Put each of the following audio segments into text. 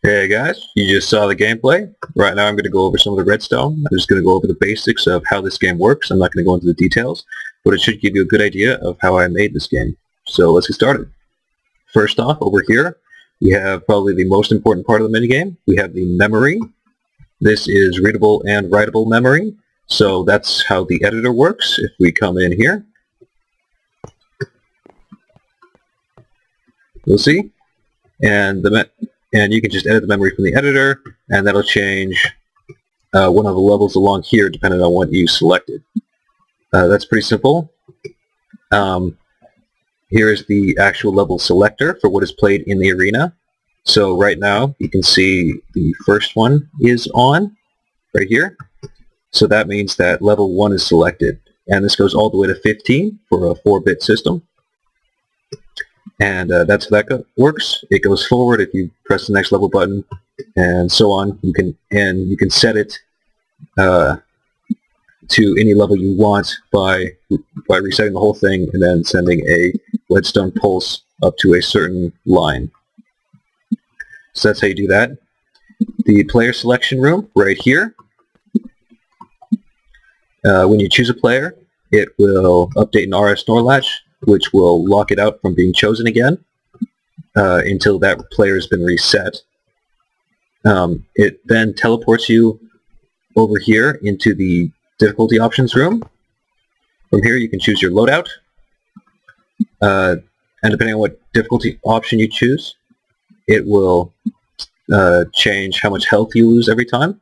Hey guys, you just saw the gameplay. Right now I'm going to go over some of the redstone. I'm just going to go over the basics of how this game works. I'm not going to go into the details, but it should give you a good idea of how I made this game. So let's get started. First off, over here, we have probably the most important part of the minigame. We have the memory. This is readable and writable memory. So that's how the editor works. If we come in here, you'll see, and you can just edit the memory from the editor, and that'll change one of the levels along here depending on what you selected. That's pretty simple. Here is the actual level selector for what is played in the arena. So right now you can see the first one is on right here. So that means that level 1 is selected. And this goes all the way to 15 for a 4-bit system. And that's how that works. It goes forward if you press the next level button, and so on. You can set it to any level you want by resetting the whole thing and then sending a redstone pulse up to a certain line. So that's how you do that. The player selection room right here. When you choose a player, it will update an RS-NOR latch, which will lock it out from being chosen again until that player has been reset. It then teleports you over here into the difficulty options room. From here you can choose your loadout, and depending on what difficulty option you choose, it will change how much health you lose every time.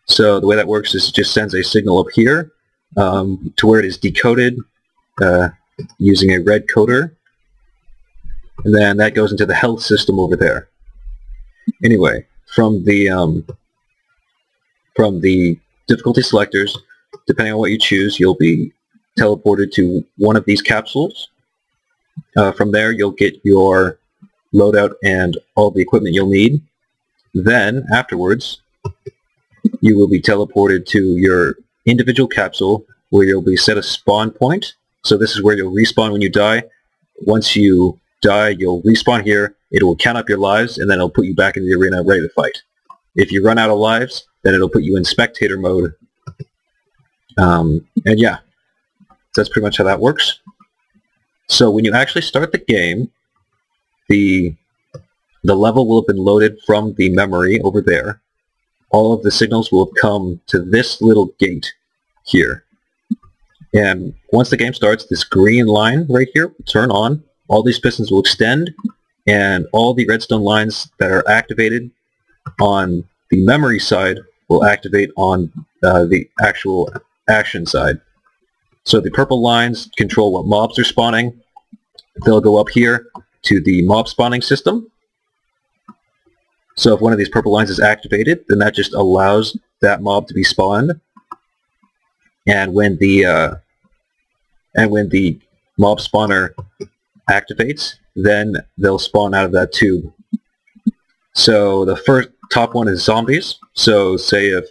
So the way that works is it just sends a signal up here to where it is decoded using a red coder, and then that goes into the health system over there. Anyway, from the difficulty selectors, depending on what you choose, you'll be teleported to one of these capsules. From there you'll get your loadout and all the equipment you'll need. Then afterwards you will be teleported to your individual capsule where you'll be set a spawn point. So this is where you'll respawn when you die. Once you die, you'll respawn here, it will count up your lives, and then it'll put you back in the arena ready to fight. If you run out of lives, then it'll put you in spectator mode. And yeah, that's pretty much how that works. So when you actually start the game, the level will have been loaded from the memory over there. All of the signals will have come to this little gate here. And once the game starts, this green line right here will turn on, all these pistons will extend, and all the redstone lines that are activated on the memory side will activate on the actual action side. So the purple lines control what mobs are spawning. They'll go up here to the mob spawning system. So if one of these purple lines is activated, then that just allows that mob to be spawned. And when the mob spawner activates, then they'll spawn out of that tube. So the first top one is zombies. So say the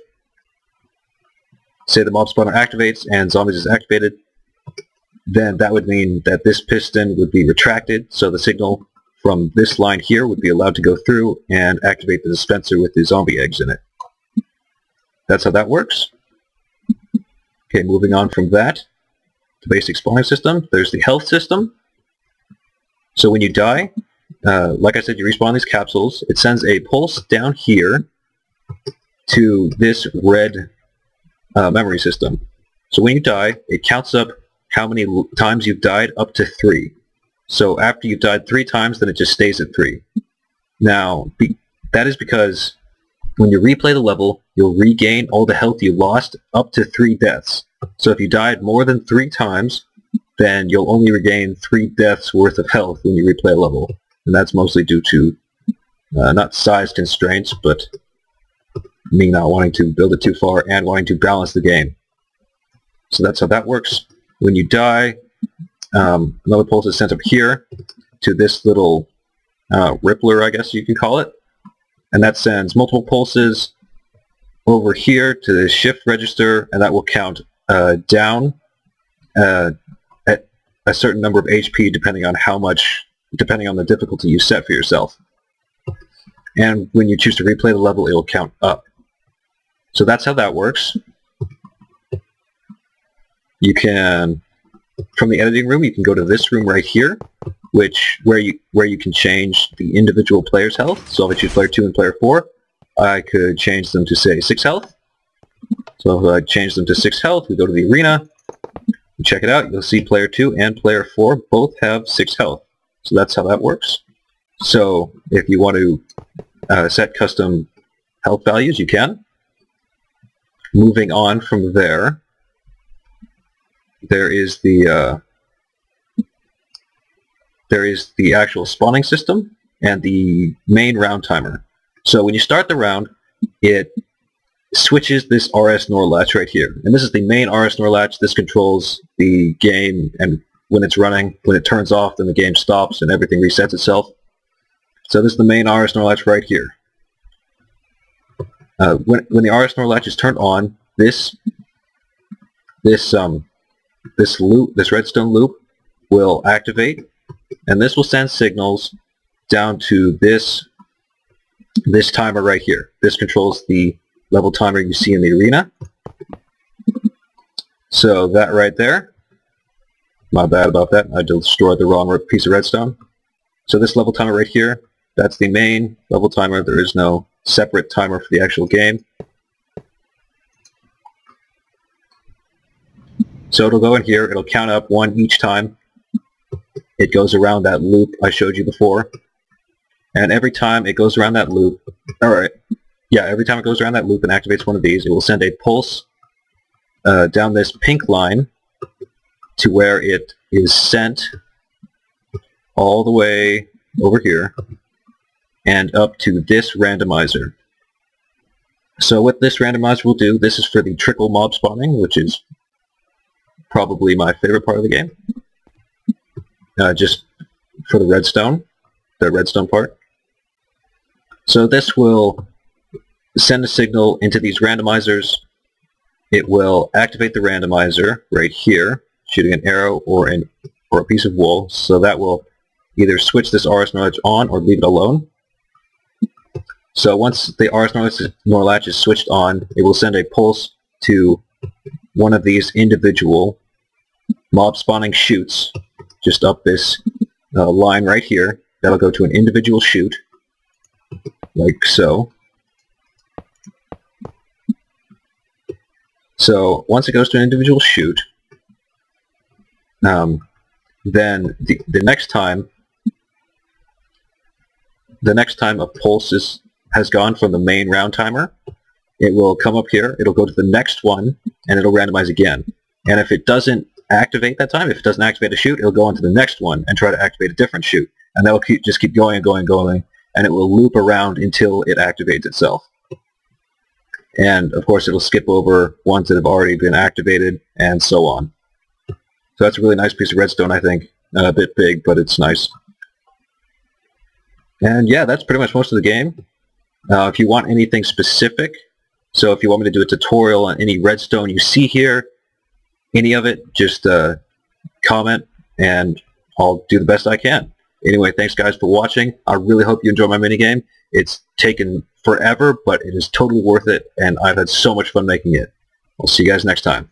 mob spawner activates and zombies is activated, then that would mean that this piston would be retracted, so the signal from this line here would be allowed to go through and activate the dispenser with the zombie eggs in it. That's how that works. Okay, moving on from that, the basic spawning system, there's the health system. So when you die, like I said, you respawn these capsules. It sends a pulse down here to this red memory system. So when you die, it counts up how many times you've died up to 3. So after you've died 3 times, then it just stays at 3. Now, that is because when you replay the level, you'll regain all the health you lost up to 3 deaths. So if you died more than 3 times, then you'll only regain 3 deaths worth of health when you replay a level. And that's mostly due to not size constraints, but me not wanting to build it too far and wanting to balance the game. So that's how that works. When you die, another pulse is sent up here to this little rippler, I guess you can call it. And that sends multiple pulses over here to the shift register, and that will count down at a certain number of HP depending on the difficulty you set for yourself. And when you choose to replay the level, it will count up. So that's how that works. You can, from the editing room, you can go to this room right here, where you can change the individual player's health. So if I choose player 2 and player 4, I could change them to, say, 6 health. So if I change them to 6 health, we go to the arena, we check it out, you'll see player 2 and player 4 both have 6 health. So that's how that works. So if you want to set custom health values, you can. Moving on from there, there is the there is the actual spawning system and the main round timer. So when you start the round, it switches this RS NOR latch right here. And this is the main RS NOR latch. This controls the game, and when it's running, when it turns off, then the game stops and everything resets itself. So this is the main RS NOR latch right here. When the RS NOR latch is turned on, this loop, this redstone loop, will activate, and this will send signals down to this timer right here. This controls the level timer you see in the arena. So that right there, my bad about that, I destroyed the wrong piece of redstone. So this level timer right here, that's the main level timer. There is no separate timer for the actual game. So it'll go in here, it'll count up 1 each time. It goes around that loop I showed you before. And every time it goes around that loop, every time it goes around that loop and activates one of these, it will send a pulse down this pink line to where it is sent all the way over here and up to this randomizer. So what this randomizer will do, this is for the trickle mob spawning, which is probably my favorite part of the game. Just for the redstone part. So this will send a signal into these randomizers. It will activate the randomizer right here, shooting an arrow or a piece of wool. So that will either switch this RS NOR latch on or leave it alone. So once the RS NOR latch is switched on, it will send a pulse to one of these individual mob spawning chutes just up this line right here. That'll go to an individual chute, like so. So once it goes to an individual chute, then the next time a pulse has gone from the main round timer, it will come up here, it'll go to the next one, and it'll randomize again. And if it doesn't activate that time, if it doesn't activate a chute, it'll go on to the next one and try to activate a different chute. And that will just keep going and going and going, and it will loop around until it activates itself. And of course it'll skip over ones that have already been activated, and so on. So that's a really nice piece of redstone, I think. A bit big, but it's nice. And yeah, that's pretty much most of the game. If you want anything specific, so if you want me to do a tutorial on any redstone you see here, any of it, just comment and I'll do the best I can. Anyway, thanks guys for watching. I really hope you enjoy my minigame. It's taken forever, but it is totally worth it, and I've had so much fun making it. I'll see you guys next time.